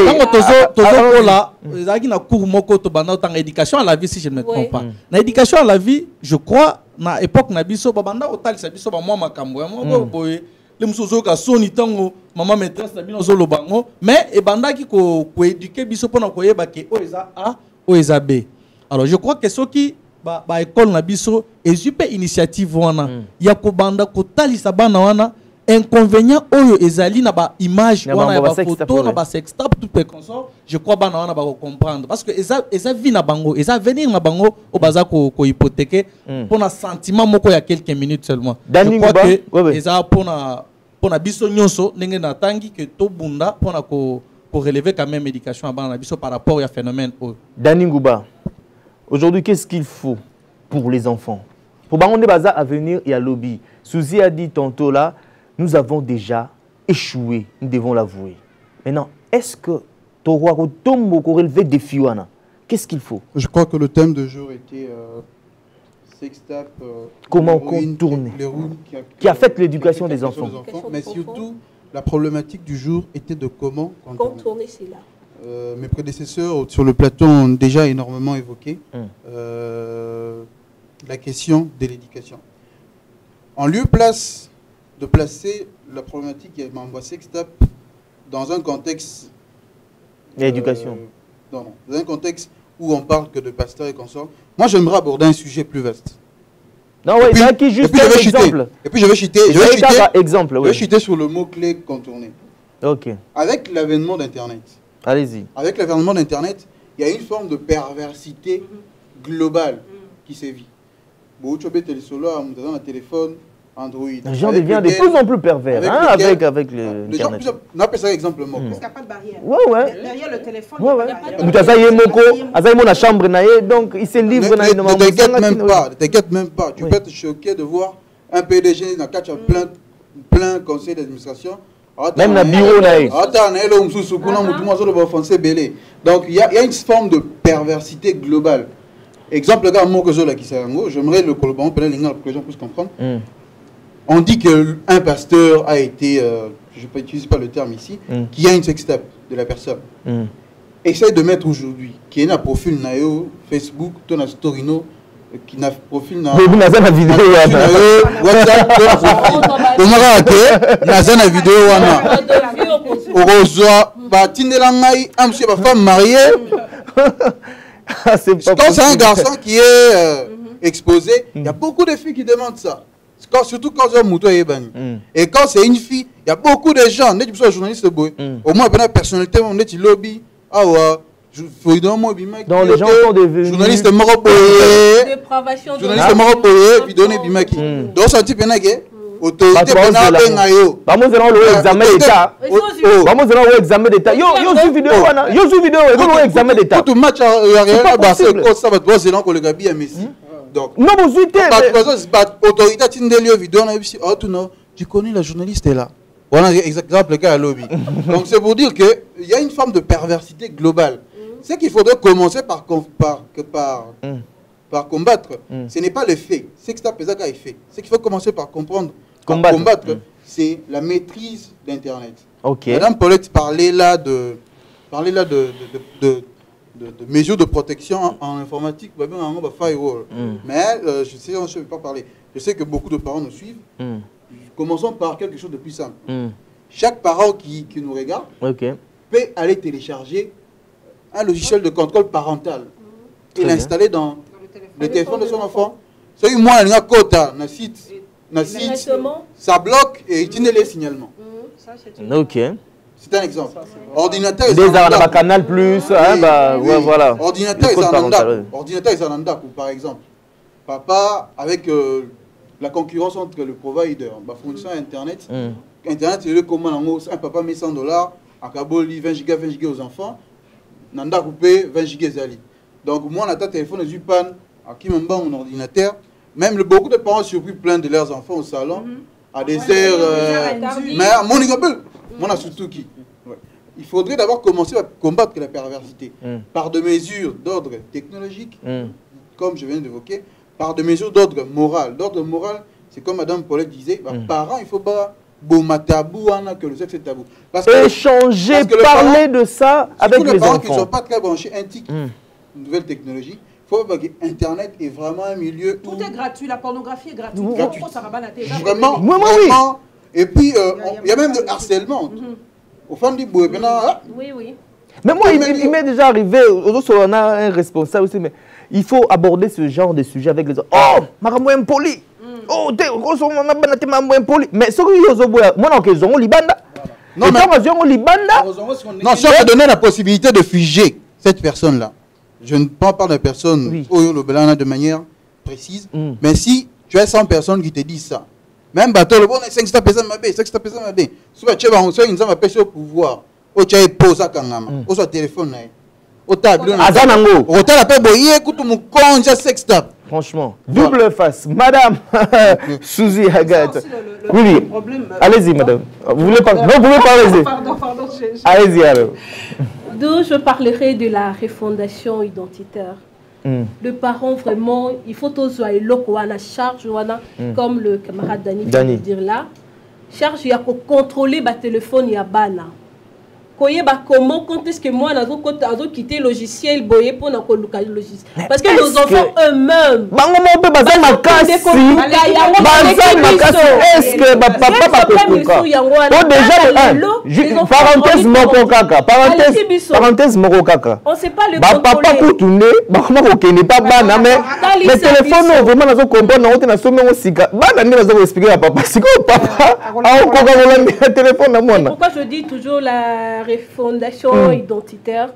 Dans l'éducation à la vie, si je ne me trompe pas. Dans l'éducation à la vie, je crois, à l'époque, les musozo ka soni tango maman maîtresse na bino zo lobango mais e bandaki ko éduquer biso pona ko yeba ke o eza A o eza B. Alors je crois que ceux qui ba école na biso ezupe initiative wana ya ko banda ko talisa bana wana inconvénient oyo ezali na ba image wana ba photo na ba sextape tout peut consort je crois bana wana ba comprendre parce que eza vie na bango eza venir na bango o baza ko hypothéquer pour un sentiment moko ya quelques minutes seulement. Je crois que eza pour biso nyonso ndenge na tangi que to bunda pour relever quand même éducation à bana biso par rapport à phénomène. Dani Ngouba, aujourd'hui qu'est-ce qu'il faut pour les enfants? Pour bango baza à venir et à lobby. Souzi a dit tantôt là, nous avons déjà échoué, nous devons l'avouer. Maintenant, est-ce que Toroa Tombo relever des défis? Qu'est-ce qu'il faut? Je crois que le thème de jour était sextape, comment contourner, qui affecte l'éducation des enfants. Mais surtout, la problématique du jour était de comment contourner cela. Mes prédécesseurs sur le plateau ont déjà énormément évoqué la question de l'éducation. En lieu de placer la problématique qui m'envoie sextape dans un contexte l'éducation. Dans un contexte où on parle que de pasteurs et consorts, moi j'aimerais aborder un sujet plus vaste. Non, oui, c'est qui juste un exemple. Et puis je vais chuter sur le mot-clé contourner. Ok. Avec l'avènement d'Internet. Allez-y. Avec l'avènement d'Internet, il y a une forme de perversité globale qui sévit. Bon, tu as un téléphone Android. Les gens deviennent de plus en plus pervers avec l'Internet. On appelle ça exemple mot. Parce qu'il n'y a pas de barrière. Ouais. Derrière le téléphone, il n'y a pas de chambre, donc il se livre. Ne t'inquiète même pas. Tu peux être choqué de voir un PDG dans le plein conseil d'administration. Même dans le bureau. Donc il y a une forme de perversité globale. Exemple, j'aimerais le collaborer pour que les gens puissent comprendre. On dit qu'un pasteur a été, je n'utilise pas le terme ici, qui a une sextape de la personne. Essaye de mettre aujourd'hui, qui est un profil naïo, Facebook, ton Storino, qui n'a profil na vidéo, WhatsApp, na vidéo, femme mariée. Quand c'est un garçon qui est exposé, il y a beaucoup de filles qui demandent ça. Surtout quand c'est un mouton et quand c'est une fille, il y a beaucoup de gens, journalistes, au moins la personnalité, on est lobby, donc les gens sont devenus journalistes vidéo bimaki. Donc ça type autorité examen d'état. Examen d'état. Yo vidéo examen d'état. Tout match donc non autorité vidéo tu connais la journaliste est là. Voilà exemple le cas à lobby. Donc c'est pour dire que il y a une forme de perversité globale. C'est qu'il faudrait commencer par combattre. Ce n'est pas le fait. C'est que c'est un fait. C'est qu'il faut commencer par comprendre. Combattre, c'est la maîtrise d'Internet. Madame Paulette parlait là de mesures de protection en informatique. Firewall. Mais je ne vais pas parler. Je sais que beaucoup de parents nous suivent. Commençons par quelque chose de plus simple. Chaque parent qui nous regarde peut aller télécharger un logiciel de contrôle parental et l'installer dans le téléphone de son enfant. C'est moi, il y a un code, un site, ça bloque et il tient les signalements. C'est un exemple. Ordinateur est Canal Plus, voilà. Ordinateur est Zananda, par exemple. Papa, avec la concurrence entre le provider, la fournisseur Internet, Internet, c'est le comment un papa met $100, à Kaboli 20 gigas aux enfants. Nanda coupé 20 gigas. Donc moi, on a téléphone et panne à qui m'en mon ordinateur. Même beaucoup de parents surpris plein de leurs enfants au salon à des heures. Mais mon exemple, mon a surtout qui. Il faudrait d'abord commencer à combattre la perversité par des mesures d'ordre technologique, comme je viens d'évoquer, par des mesures d'ordre moral. D'ordre moral, c'est comme Madame Paulette disait, parents, il ne faut pas. Que le sexe est tabou. Échanger, parler de ça avec les parents enfants. qui ne sont pas très branchés, une nouvelle technologie. Il faut voir que Internet est vraiment un milieu où... Tout est gratuit, la pornographie est gratuite. Vraiment, vraiment. Et puis, il y a même de harcèlement. Aux femmes du bois, oui. Mais moi, il m'est déjà arrivé, on a un responsable aussi, mais il faut aborder ce genre de sujet avec les autres. Oh, maman impoli. Oh, mais ce que moi, ils ont libanda. Non, si on te donnait la possibilité de figer cette personne-là, je ne parle pas de personne de manière précise, mais si tu as 100 personnes qui te disent ça, même bateau, le bon, 500 personnes m'a bien, 500 personnes m'a bien. Soit tu vas en soi, ils ont appelé au pouvoir, ou tu as posé à Kangama, ou sur téléphone, au table, au table, écoute mon con, j'ai sextape. Franchement, double face. Madame Suzy Agathe. Oui, allez-y, madame. Vous voulez parler? Non, vous voulez parler? Pardon. Allez-y, alors. D'où je parlerai de la refondation identitaire. Le parent, vraiment, il faut tous voir la charge, comme le camarade Dani vient de dire là. Charge, il y a qu'à contrôler le téléphone, il y a bana. Comment, quand est-ce que moi, j'ai quitté le logiciel pour le logiciel? Parce que nos enfants eux-mêmes. Est-ce que papa parenthèse moko kaka. On sait pas le papa pour tourner, pas bana mais le téléphone vraiment nazo comprendre na somme sika. Bana ni nazo expliquer à papa. C'est quoi papa? Le téléphone à moi. Pourquoi je dis toujours la refondation identitaire?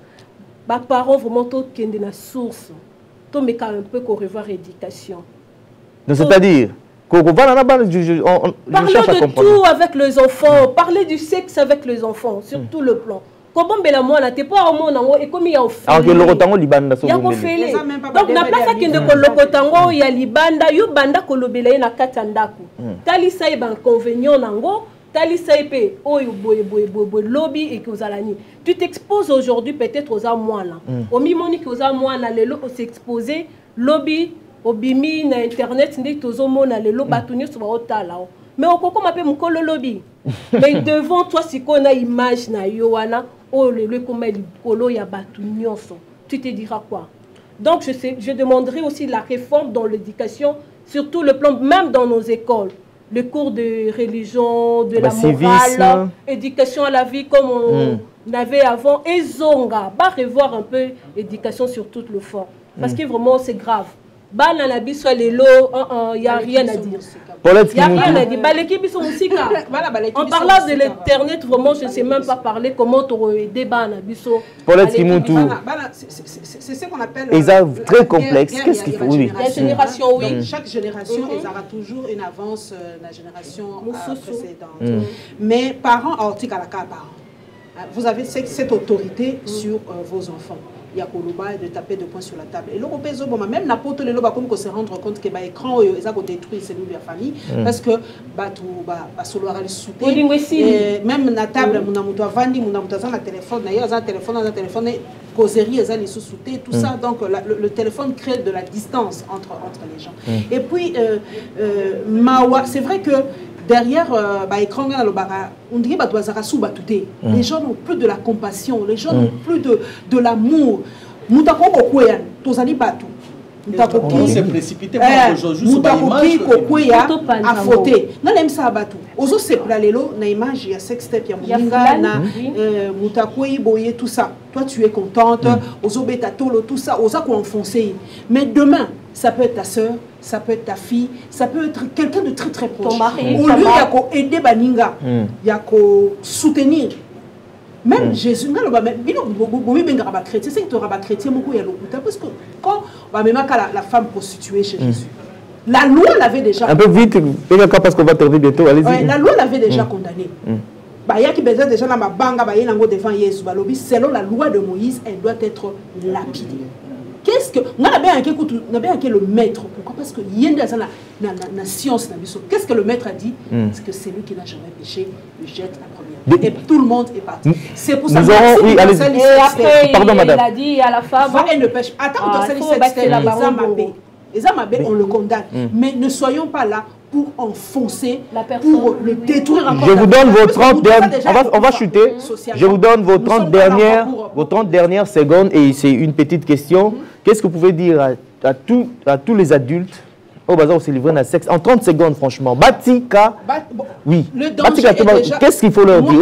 Mes parents vraiment tout qui est la source. Tout mais un peu qu'on revoit l'éducation. C'est-à-dire parler de tout avec les enfants, parler du sexe avec les enfants, sur tout le plan. Comment la moi là t'es pas au monde et comme il y a au fait. Alors que le rotango libanda il y a au fait. Donc na place qui ne le rotango il y a libanda yo banda kolobela na katandako. Tali ça est inconvénient nango, tali ça est oyo boy lobby et que vous allez. Tu t'exposes aujourd'hui peut-être aux amours là. Au mimoni que aux amours là les lots s'exposer lobby obimi na internet ndi tozomona lelo batunyo so baotala mais okoko mape mukolo lobby mais devant toi siko na image na yo wana o lelo comme likolo ya batunyo so tu te diras quoi? Donc je demanderai aussi la réforme dans l'éducation sur tout le plan, même dans nos écoles, le cours de religion, de la morale, éducation à la vie comme on avait avant et zonga va revoir un peu l'éducation sur tout le fond parce que vraiment c'est grave. Il n'y a rien à dire. Il n'y a rien à dire. En parlant de l'internet, vraiment, je ne sais même pas parler comment tu aurais débat. C'est ce qu'on appelle. Très complexe. Qu'est-ce qu'il faut? La génération, oui. Chaque génération, ils aura toujours une avance la génération précédente. Mais parents, vous avez cette autorité sur vos enfants. Il y a de taper de poing sur la table. Et le même n'importe les loba comme se rendre compte que l'écran est détruit celui de la famille parce que solo a les même na table mon amour vandi mon amour dans téléphone d'ailleurs un téléphone causerie les sous-soutés tout ça donc le téléphone crée de la distance entre les gens. Et puis c'est vrai que derrière l'écran, on dirait que les gens n'ont plus de la compassion, les gens n'ont plus de l'amour. Nous on s'est précipité pour aujourd'hui sur l'image à fauter. Nous n'aimons ça à battre. Ozo se plalelo na image il y a sextape il y a mulinga na mutakoi boye tout ça. Toi tu es contente, ozo beta tolo tout ça, oza ko enfoncer. Mais demain ça peut être ta sœur, ça peut être ta fille, ça peut être quelqu'un de très très proche. Ton mari, au lieu ya ko aider baninga, ya ko soutenir. Même Jésus, c'est que tu auras chrétien, parce que quand la femme prostituée chez Jésus, la loi l'avait déjà. Un peu vite, parce qu'on va terminer bientôt, allez-y. La loi l'avait déjà condamné. Il y a qui besoin déjà dans ma banque, devant Jésus. Selon la loi de Moïse, elle doit être lapidée. Qu'est-ce que. On a bien le maître. Pourquoi? Parce que il y a la science. Qu'est-ce que le maître a dit? C'est que celui qui n'a jamais péché, il jette la première. Et tout le monde est parti. C'est pour ça que oui, allez-y. Et après, pardon, madame. Il a dit à la femme. Elle ne pêche. Attends, on le condamne. Mais ne soyons pas là pour enfoncer la personne, pour le détruire encore. Je vous donne vos 30 dernières. On va chuter. Je vous donne vos 30 dernières secondes et c'est une petite question. Qu'est-ce que vous pouvez dire à tous les adultes au bazar où c'est livré dans le sexe en 30 secondes franchement? Batika. Oui. Qu'est-ce qu'il faut leur dire?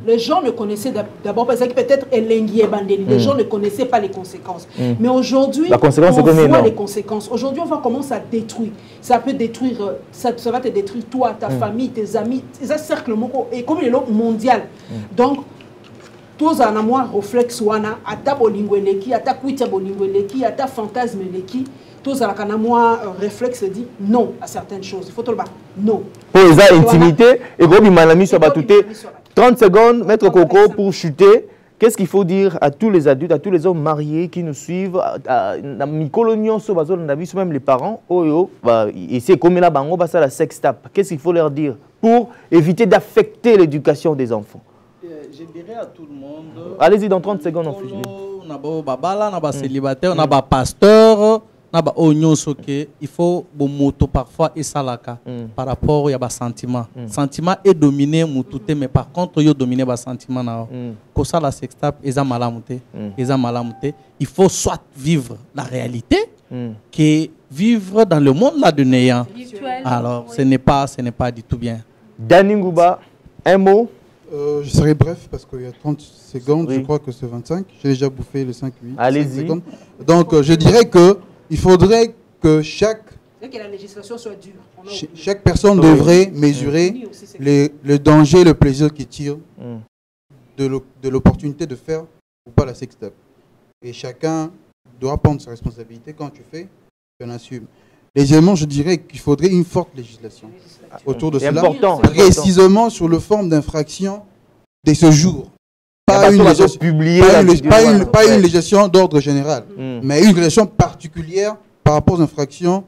Les gens ne connaissaient d'abord parce que peut-être les gens ne connaissaient pas les conséquences. Mais aujourd'hui, on voit les conséquences. Aujourd'hui, on voit comment ça détruit. Ça peut détruire, ça va te détruire toi, ta famille, tes amis. C'est un cercle et comme il est mondial. Donc, tous en amour réflexe wana, ata bolingo eleki, ata kuita bolingo eleki, ata fantasme eleki. Tous à la moi réflexe dit non à certaines choses. Il faut tout le bas. Non. Pour les intimité, et comme il m'a mis sur batouté, 30 secondes, maître Coco, pour chuter. Qu'est-ce qu'il faut dire à tous les adultes, à tous les hommes mariés qui nous suivent, à Mikolonion, même les parents, et c'est comme la bango, ça la sextape. Qu'est-ce qu'il faut leur dire pour éviter d'affecter l'éducation des enfants? Je dirais à tout le monde. Allez-y dans 30 secondes, on fait. babala, na ba célibataire, na ba pasteur, na ba oignon soké, il faut bon moto parfois et salaka par rapport à ba sentiment. Sentiment est dominé mutute, mais par contre yo dominé ba sentiment na. Ko ça la sextape eza malamute, il faut soit vivre la réalité que vivre dans le monde là de néant. Alors ce n'est pas du tout bien. Danny Ngouba, un mot. Je serai bref parce qu'il y a 30 secondes, je crois que c'est 25. J'ai déjà bouffé les 5-8. Allez-y. Donc je dirais qu'il faudrait que que la législation soit dure. Chaque personne devrait mesurer le danger et le plaisir qu'il tire de l'opportunité de faire ou pas la sextape. Et chacun doit prendre sa responsabilité. Quand tu fais, tu en assumes. Deuxièmement, je dirais qu'il faudrait une forte législation autour de cela, précisément sur le forme d'infraction de ce jour. Pas une législation d'ordre général, mais une législation particulière par rapport aux infractions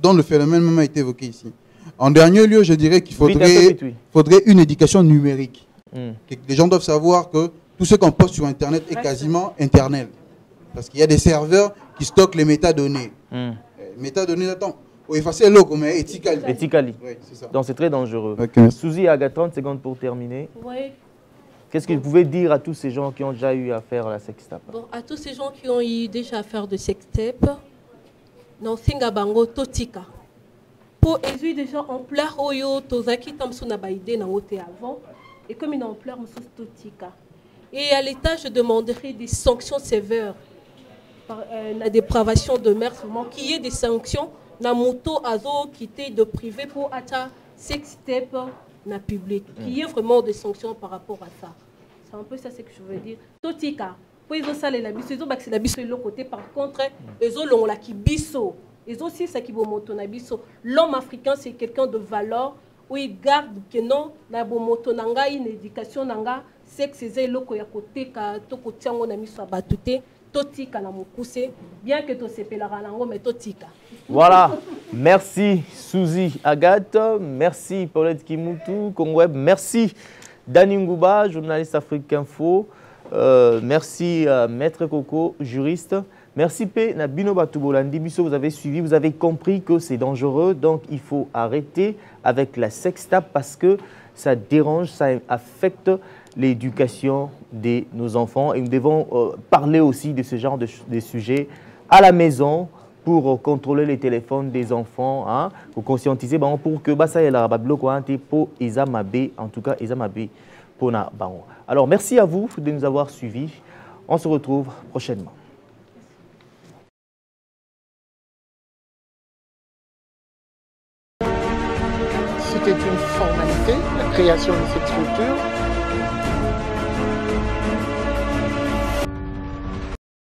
dont le phénomène même a été évoqué ici. En dernier lieu, je dirais qu'il faudrait une éducation numérique. Les gens doivent savoir que tout ce qu'on poste sur Internet est quasiment internel. Parce qu'il y a des serveurs qui stockent les métadonnées. Métadonnées, attends, faut effacer l'eau, mais éthicali. Oui, c'est ça. Donc c'est très dangereux. Okay. Suzy, Aga, 30 secondes pour terminer. Oui. Qu'est-ce que vous pouvez dire à tous ces gens qui ont déjà eu affaire à la sextape? Bon, à tous ces gens qui ont eu déjà affaire de sextape, non, singa bango totika. Pour aider déjà en pleurs oyo tozaki tamsuna baide na wote avant et comme une ampleur musus totika. Et à l'État, je demanderai des sanctions sévères. La dépravation de mœurs, qu'il y ait des sanctions, na moto azo quitté de privé pour atta sextape na public. Qu'il y ait vraiment des sanctions par rapport à ça. C'est un peu ça ce que je veux dire. Totika, pour ils ont salé la biso, ils ont baxé la biso de l'autre côté. Par contre, ils ont l'on la qui biso. Ils ont aussi ça qui vaut moto na biso. L'homme africain, c'est quelqu'un de valeur où il garde que non, na bo moto nanga une éducation nanga, sexe c'est l'autre ya côté ka to côté on a mis sur batute. Totika na mukuse, bien que to sepelara nango mais totika. Voilà, merci Suzy Agathe, merci Paulette Kimutu, Kongweb, merci Danny Ngouba, journaliste Afrique Info, merci Maître Coco, juriste, merci P. Nabino Batoubolandi, vous avez suivi, vous avez compris que c'est dangereux, donc il faut arrêter avec la sextape parce que ça dérange, ça affecte l'éducation de nos enfants et nous devons parler aussi de ce genre de sujets à la maison pour contrôler les téléphones des enfants, hein, pour conscientiser pour que ça y est pour Isamabe, en tout cas Isamabe pour na baron. Alors merci à vous de nous avoir suivis. On se retrouve prochainement. C'était une formalité, la création de cette structure.